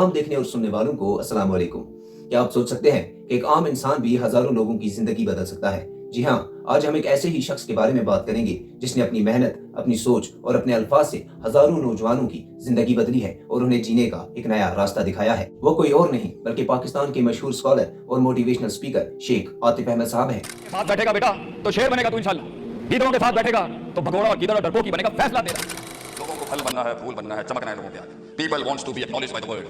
तमाम देखने और सुनने वालों को अस्सलाम वालेकुम। क्या आप सोच सकते हैं कि एक आम इंसान भी हजारों लोगों की जिंदगी बदल सकता है? जी हाँ, आज हम एक ऐसे ही शख्स के बारे में बात करेंगे जिसने अपनी मेहनत, अपनी सोच और अपने अल्फाज से हजारों नौजवानों की जिंदगी बदली है और उन्हें जीने का एक नया रास्ता दिखाया है। वो कोई और नहीं बल्कि पाकिस्तान के मशहूर स्कॉलर और मोटिवेशनल स्पीकर शेख आतिफ अहमद साहब हैं। साथ बैठेगा बेटा तो शेर बनेगा तू इंशाल्लाह। गीदड़ों के साथ बैठेगा तो भगोड़ा और गीदड़ और डरपोक की बनेगा, फैसला दे रहा। लोगों को फल बनना है, फूल बनना है, चमकना है लोगों के आगे। People wants to be acknowledged by the world.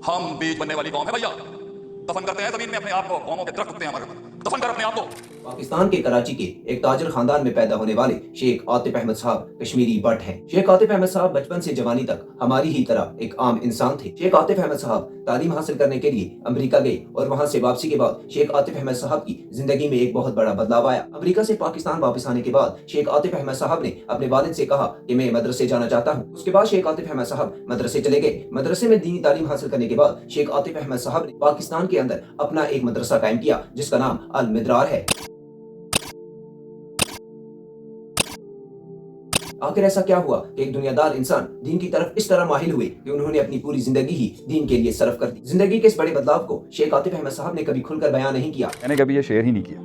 हम बीज बनने वाली कौम है भैया। दफन करते हैं जमीन में अपने आप को, कौमों के दरख्त उगते हैं हमारे ऊपर। दफन कर अपने आप को। पाकिस्तान के कराची के एक ताजिर खानदान में पैदा होने वाले शेख आतिफ अहमद साहब कश्मीरी बट हैं। शेख आतिफ अहमद साहब बचपन से जवानी तक हमारी ही तरह एक आम इंसान थे। शेख आतिफ अहमद साहब तालीम हासिल करने के लिए अमेरिका गए और वहां से वापसी के बाद शेख आतिफ अहमद साहब की जिंदगी में एक बहुत बड़ा बदलाव आया। अमेरिका से पाकिस्तान वापस आने के बाद शेख आतिफ अहमद साहब ने अपने वालिद से कहा कि मैं मदरसे जाना चाहता हूँ। उसके बाद शेख आतिफ अहमद साहब मदरसे चले गए। मदरसे में दीनी तालीम हासिल करने के बाद शेख आतिफ अहमद साहब ने पाकिस्तान के अंदर अपना एक मदरसा कायम किया जिसका नाम अल मिदरार है। आखिर ऐसा क्या हुआ कि एक दुनियादार इंसान दीन की तरफ इस तरह माहिल हुए कि उन्होंने अपनी पूरी जिंदगी ही दीन के लिए सर्फ कर दी। जिंदगी के इस बड़े बदलाव को शेख आतिफ अहमद साहब ने कभी खुलकर बयान नहीं किया। मैंने कभी ये शेयर ही नहीं किया,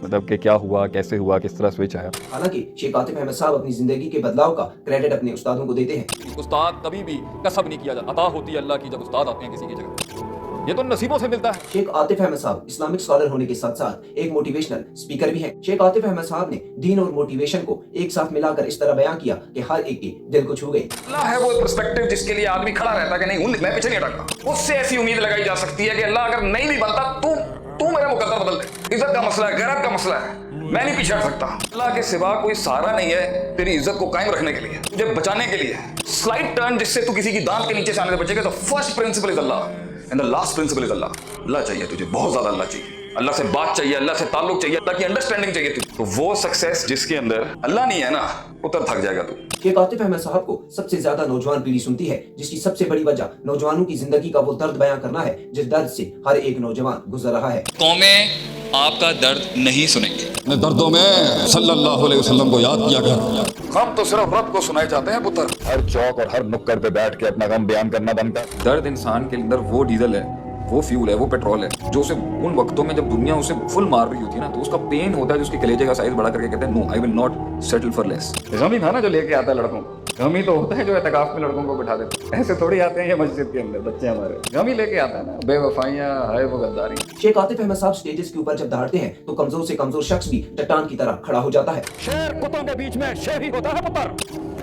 मतलब कि क्या हुआ, कैसे हुआ, किस तरह स्विच आया। हालांकि शेख आतिफ अहमद साहब अपनी जिंदगी के बदलाव का क्रेडिट अपने उस्तादों को देते हैं। उस्ताद कभी भी कसब नहीं किया जाता, अता होती है अल्लाह की जब उस्ताद आते हैं किसी की जगह। ये तो नसीबों से मिलता है। शेख आतिफ अहमद साहब इस्लामिक स्कॉलर होने के साथ साथ एक मोटिवेशनल स्पीकर भी हैं। शेख आतिफ अहमद साहब ने दीन और मोटिवेशन को एक साथ मिलाकर इस तरह बयान किया कि हर एक के दिल को छू गई। अल्लाह है वो पर्सपेक्टिव जिसके लिए आदमी खड़ा रहता है कि नहीं मैं पीछे नहीं हटता। उससे ऐसी उम्मीद लगाई जा सकती है कि अल्लाह अगर नहीं भी बनता तू मेरा मुकद्दर बदल दे। इज्जत का मसला है, गैरत का मसला है, मैं नहीं पीछे हट सकता। अल्लाह के सिवा कोई सहारा नहीं है तेरी इज्जत को कायम रखने के लिए, तुझे बचाने के लिए। स्लाइड टर्न जिससे तू किसी की दांत के नीचे से आने से बचेगा। तो first principle is Allah and the last principle is Allah. अल्लाह चाहिए तुझे, बहुत ज्यादा अल्लाह चाहिए। अल्लाह से बात चाहिए, अल्लाह से ताल्लुक चाहिए, अल्लाह की अंडरस्टैंडिंग चाहिए तुझे। तो वो सक्सेस जिसके अंदर अल्लाह नहीं है ना, उतर थक जाएगा तू। शेख आतिफ अहमद साहब को सबसे ज्यादा नौजवान पीढ़ी सुनती है, जिसकी सबसे बड़ी वजह नौजवानों की जिंदगी का वो दर्द बयां करना है जिस दर्द से हर एक नौजवान गुजर रहा है। कौमें आपका दर्द नहीं सुनेंगे। अपने दर्दों में सल्लल्लाहु अलैहि वसल्लम को याद किया कर। हम तो सिर्फ रब को सुनाए जाते हैं पुत्र। हर चौक और हर नुक्कड़ पे बैठ के अपना गम बयान करना बनता है। दर्द इंसान के अंदर वो डीजल है, वो फ्यूल है, वो पेट्रोल है जो उसे उन वक्तों में जब दुनिया उसे फुल मार रही होती है ना, तो उसका पेन होता है जो उसके कलेजे का साइज बड़ा करके कहते हैं no I will not settle for less. गमी था ना जो लेके आता है लड़कों को। गमी तो होता है जो एतकाफ में लड़कों को बिठा देते हैं। ऐसे थोड़ी आते हैं ये मस्जिद के अंदर बच्चे हमारे। गमी लेके आता है ना, बेवफाइयां है वो गद्दारी। शेख आतिफ अहमद साहब स्टेजेस के ऊपर जब दहाड़ते हैं तो कमजोर से कमजोर शख्स भी चट्टान की तरह खड़ा हो जाता है। शेर कुत्तों के बीच में शेर ही होता है पुत्र,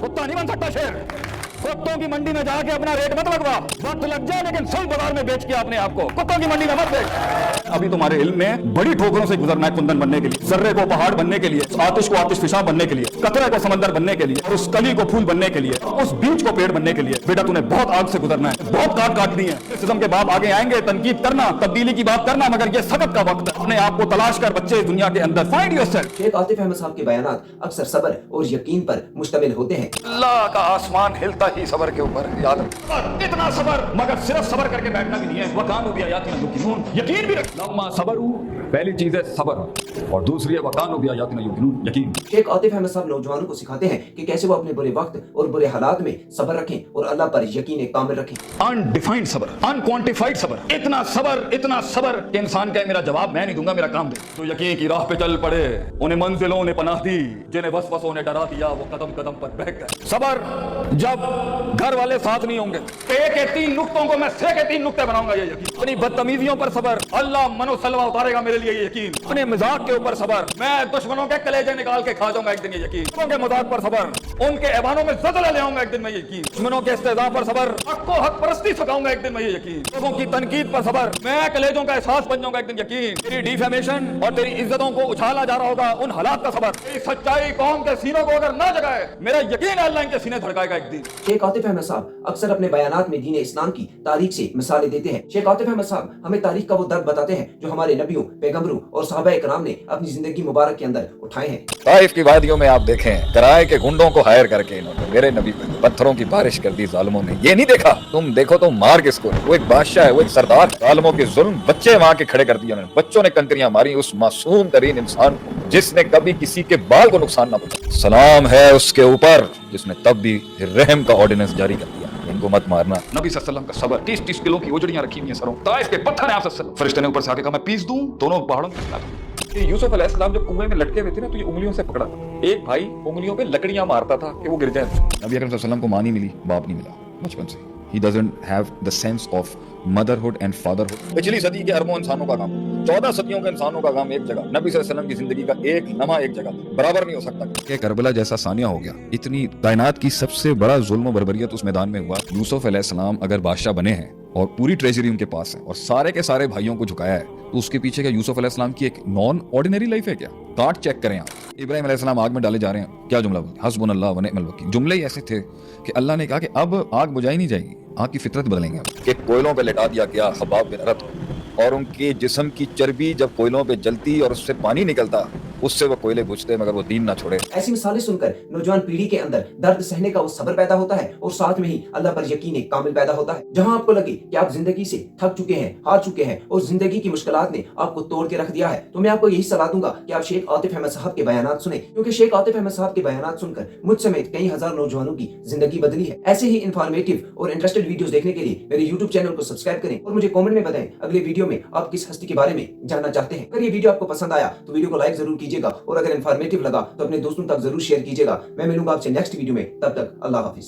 कुत्ता नहीं बन सकता शेर। कुत्तों की मंडी में जाके अपना रेट मत लगवा, वक्त लग जाए लेकिन सही बाजार में बेच के अपने आप को कुत्तों की मंडी में मत बेच। अभी तुम्हारे इल्म में बड़ी ठोकरों से गुजरना है कुंदन बनने के लिए, जर्रे को पहाड़ बनने के लिए, आतिश को आतिश फिशा बनने के लिए, कतरे को समंदर बनने के लिए, और उस कली को फूल बनने के लिए, उस बीज को पेड़ बनने के लिए। बेटा तूने बहुत आग से गुजरना है, बहुत काट काटनी है। सिस्टम के बाप आगे आएंगे, तनकीद करना, तब्दीली की बात करना, मगर ये सख्त का वक्त है। अपने आप को तलाश कर बच्चे दुनिया के अंदर फाइंड योरसेल्फ। शेख आतिफ अहमद साहब के बयानात अक्सर सब्र और यकीन पर मुश्तमिल होते हैं। अल्लाह का आसमान हिलता ही सबर के ऊपर, याद इतना सबर, मगर सिर्फ सबर करके बैठना भी नहीं है। वकानो भी आयातिना युकिनून, यकीन भी रख। लम्मा सबरू, पहली चीज है सबर और दूसरी है वकानो भी आयातिना युकिनून, यकीन। शेख आतिफ अहमद साहब नौजवानों को सिखाते हैं कि कैसे वो अपने बुरे वक्त और बुरे हालात में सब्र रखें और अल्लाह पर यकीन कामिल रखें। अनडिफाइंड सबर, अनक्वांटिफाइड सबर, इतना सबर कि इंसान कहे मेरा जवाब मैं नहीं दूंगा, मेरा काम दे। तो यकीन की राह पे चल पड़े, उन्हें मंजिलों ने पनाह दी, जिन्हें वसवसों ने डरा दिया, वो कदम कदम पर बह गए। सबर जब घर वाले साथ नहीं होंगे, पे के 3 नुक्तों को मैं से के 3 नुक्ते बनाऊंगा, ये यकीन। अपनी बदतमीजियों पर सबर, अल्लाह मनोसलवा उतारेगा मेरे लिए, ये यकीन। अपने मजाक के ऊपर सबर, मैं दुश्मनों के कलेजे निकाल के खा जाऊंगा एक दिन, ये यकीन। उनके मजाक पर सबर, उनके ऐवानों में ज़लज़ला ले आऊंगा एक दिन, मैं ये यकीन। दुश्मनों के इस्तेज़ा पर सबर, हक को हक परस्ती सिखाऊंगा एक दिन, मैं ये यकीन। लोगों की तनकीद पर सबर, मैं कलेजों का एहसास बन जाऊंगा एक दिन, यकीन। तेरी डिफेमेशन और तेरी इज्जतों को उछाला जा रहा होगा, उन हालात का सबर। तेरी सच्चाई कौम के सीनों को अगर ना जगाए, मेरा यकीन अल्लाह इनके सीने धड़काएगा एक दिन। शेख आतिफ अहमद साहब अक्सर अपने बयानात में दीन इस्लाम की तारीख से मिसालें देते हैं। शेख आतिफ अहमद साहब हमें तारीख का वो दर्द बताते हैं जो हमारे नबियों, पैगंबरों और सहाबा कराम ने अपनी जिंदगी मुबारक के अंदर उठाए हैं। ताइफ की वादियों में आप देखें, किराए के गुंडों को हायर करके इन्होंने मेरे नबी पे पत्थरों की बारिश कर दी जालिमों ने। ये नहीं देखा, तुम देखो तो मार किसको। वो एक बादशाह है, वो एक सरदार। जालिमों के जुल्म बच्चे वहां के खड़े कर दिए उन्होंने। बच्चों ने कंकरियां मारी उस मासूम तरीन इंसान को जिसने कभी किसी के बाल को नुकसान ना पहुंचाया। सलाम है उसके ऊपर जिसने तब भी रहम का ऑर्डिनेंस जारी कर दिया। इनको मत मारना। नबी सल्लल्लाहु अलैहि वसल्लम का सबर 30-30 किलो की उजड़ियां रखी हुई हैं सरों, ताइफ के पत्थर हैं आप सल्लल्लाहु अलैहि वसल्लम। फरिश्ते ने ऊपर से आके कहा मैं पीस दूं दोनों पहाड़ों में। ये यूसुफ अलैहिस्सलाम जब कुएं में लटके हुए थे ना तो ये उंगलियों से पकड़ा था, एक भाई उंगलियों पे लकड़ियां मारता था कि वो गिर जाए। नबी अकरम सल्लल्लाहु अलैहि वसल्लम को मां नहीं मिली, बाप नहीं मिला बचपन से। He doesn't have the sense of motherhood and fatherhood. पिछली सदी के अरबों इंसानों का काम, 14 सदियों के इंसानों का काम एक जगह, नबी सल्लल्लाहु अलैहि वसल्लम की जिंदगी का एक लम्हा एक जगह बराबर नहीं हो सकता। कि करबला जैसा सानिया हो गया। इतनी कायनात की सबसे बड़ा जुल्म और बर्बरियत उस मैदान में हुआ। यूसुफ अलैहिस्सलाम अगर बादशाह बने हैं और पूरी ट्रेजरी उनके पास है और सारे के सारे भाइयों को झुकाया है, तो उसके पीछे क्या यूसुफ अलैहिस्सलाम की एक नॉन ऑर्डिनरी लाइफ है क्या? कार्ड चेक करें आप। इब्राहिम अलैहिस्सलाम आग में डाले जा रहे हैं, क्या जुमला बोलते? हस्बुनल्लाह व निअमल वकील। जुमले ही ऐसे थे कि अल्लाह ने कहा कि अब आग बुझाई नहीं जाएगी, आग की फितरत बदलेंगे। कि कोयलों पे लिटा दिया गया खब्बाब बिन अरत, और उनके जिस्म की चर्बी जब कोयलों पे जलती और उससे पानी निकलता, उससे वो कोयले बुझते मगर वो दीन ना छोड़े। ऐसी मिसालें सुनकर नौजवान पीढ़ी के अंदर दर्द सहने का वो सब्र पैदा होता है और साथ में ही अल्लाह पर यकीन कामिल पैदा होता है। जहां आपको लगे कि आप जिंदगी से थक चुके हैं, हार चुके हैं और जिंदगी की मुश्किलात ने आपको तोड़ के रख दिया है, तो मैं आपको यही सलाह दूंगा कि आप शेख आतिफ अहमद साहब के बयानात सुने, क्योंकि शेख आतिफ अहमद साहब के बयानात सुनकर मुझ समेत कई हजार नौजवानों की जिंदगी बदली है। ऐसे ही इन्फॉर्मेटिव और इंटरेस्टेड वीडियोस देखने के लिए मेरे यूट्यूब चैनल को सब्सक्राइब करें और मुझे कमेंट में बताएं अगले वीडियो में आप किस हस्ती के बारे में जानना चाहते हैं। अगर ये वीडियो आपको पसंद आया तो वीडियो को लाइक जरूर कीजिएगा और अगर इन्फॉर्मेटिव लगा तो अपने दोस्तों तक जरूर शेयर कीजिएगा। मैं मिलूंगा आपसे नेक्स्ट वीडियो में, तब तक अल्लाह हाफिज।